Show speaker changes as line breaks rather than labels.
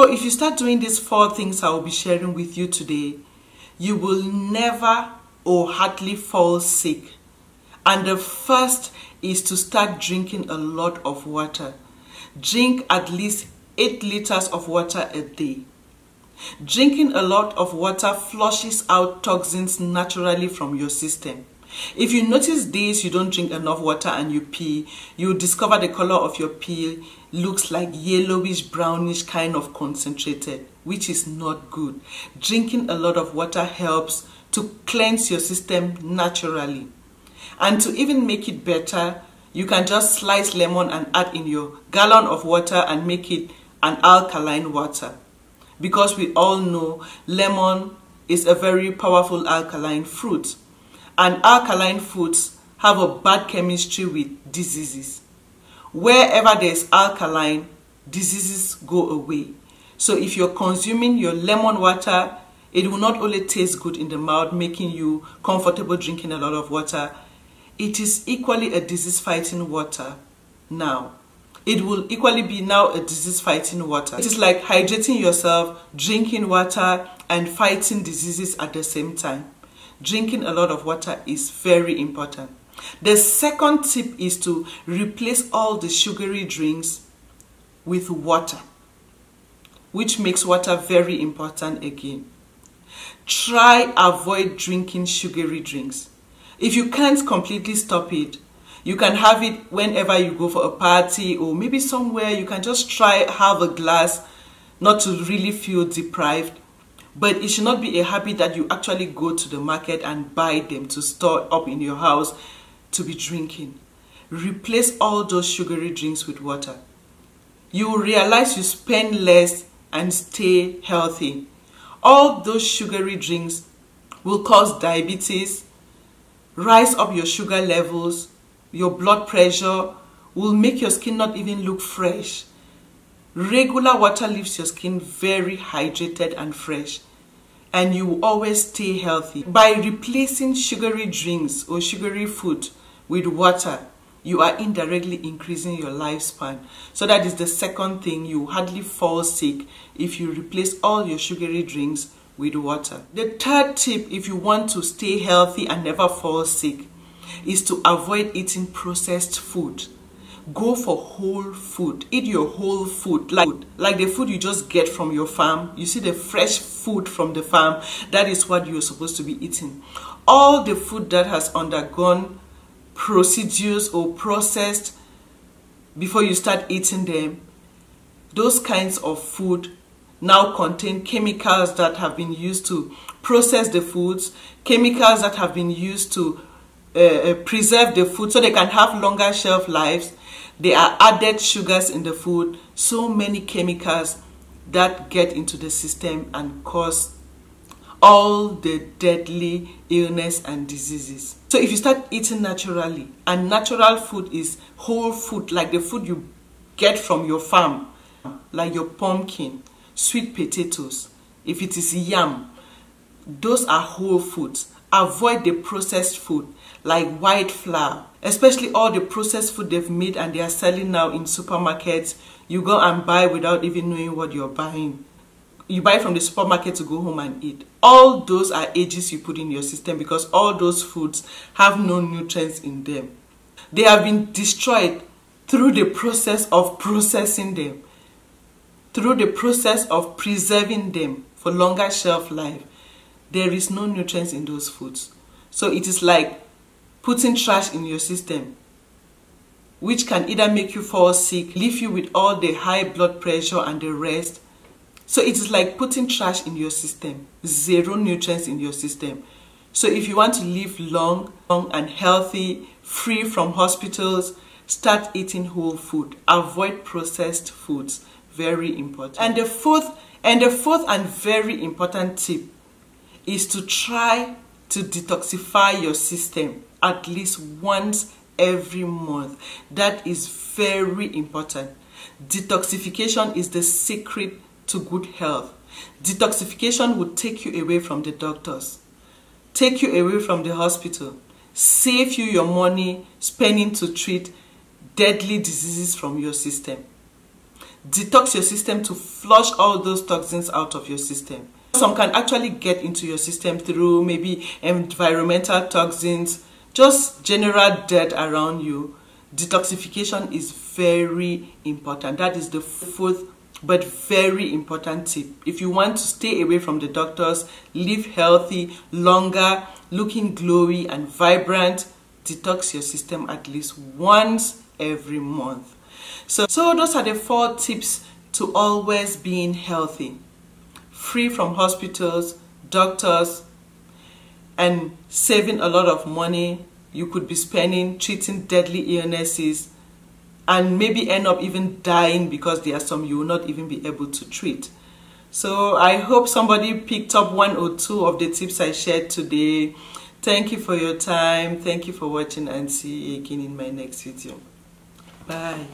So if you start doing these 4 things I will be sharing with you today, you will never or hardly fall sick. And the first is to start drinking a lot of water. Drink at least 8 liters of water a day. Drinking a lot of water flushes out toxins naturally from your system. If you notice days you don't drink enough water and you pee, you will discover the color of your pee looks like yellowish, brownish, kind of concentrated, which is not good. Drinking a lot of water helps to cleanse your system naturally. And to even make it better, you can just slice lemon and add in your gallon of water and make it an alkaline water. Because we all know lemon is a very powerful alkaline fruit. And alkaline fruits have a bad chemistry with diseases. Wherever there is alkaline, diseases go away. So if you're consuming your lemon water, it will not only taste good in the mouth, making you comfortable drinking a lot of water, it is equally a disease-fighting water now. It will equally be now a disease-fighting water. It is like hydrating yourself, drinking water, and fighting diseases at the same time. Drinking a lot of water is very important. The second tip is to replace all the sugary drinks with water, which makes water very important again. Try avoid drinking sugary drinks. If you can't completely stop it, you can have it whenever you go for a party or maybe somewhere. You can just try have a glass, not to really feel deprived. But it should not be a habit that you actually go to the market and buy them to store up in your house to be drinking. Replace all those sugary drinks with water. You will realize you spend less and stay healthy. All those sugary drinks will cause diabetes, rise up your sugar levels, your blood pressure, will make your skin not even look fresh. Regular water leaves your skin very hydrated and fresh, and you will always stay healthy. By replacing sugary drinks or sugary food with water, you are indirectly increasing your lifespan. So that is the second thing. You hardly fall sick if you replace all your sugary drinks with water. The third tip, if you want to stay healthy and never fall sick, is to avoid eating processed food. Go for whole food. Eat your whole food, like the food you just get from your farm. You see the fresh food from the farm, that is what you're supposed to be eating. All the food that has undergone procedures or processed before you start eating them, those kinds of food now contain chemicals that have been used to process the foods, chemicals that have been used to preserve the food so they can have longer shelf lives. There are added sugars in the food, so many chemicals that get into the system and cause all the deadly illness and diseases. So if you start eating naturally, and natural food is whole food, like the food you get from your farm, like your pumpkin, sweet potatoes, if it is yam, those are whole foods. Avoid the processed food like white flour, especially all the processed food they've made and they are selling now in supermarkets. You go and buy without even knowing what you're buying. You buy from the supermarket to go home and eat. All those are ages you put in your system because all those foods have no nutrients in them. They have been destroyed through the process of processing them, through the process of preserving them for longer shelf life. There is no nutrients in those foods. So it is like putting trash in your system, which can either make you fall sick, leave you with all the high blood pressure and the rest. So it is like putting trash in your system, zero nutrients in your system. So if you want to live long and healthy, free from hospitals, start eating whole food. Avoid processed foods. Very important. And the fourth and very important tip is to try to detoxify your system at least once every month. That is very important. Detoxification is the secret to good health. Detoxification will take you away from the doctors, take you away from the hospital, save you your money spending to treat deadly diseases from your system. detox your system to flush all those toxins out of your system. Some can actually get into your system through maybe environmental toxins, just general dirt around you. Detoxification is very important. That is the fourth but very important tip. If you want to stay away from the doctors, live healthy, longer, looking glowy and vibrant, detox your system at least once every month. So those are the 4 tips to always being healthy. Free from hospitals, doctors, and saving a lot of money you could be spending treating deadly illnesses, and maybe end up even dying because there are some you will not even be able to treat. So I hope somebody picked up 1 or 2 of the tips I shared today. Thank you for your time. Thank you for watching, and see you again in my next video. Bye.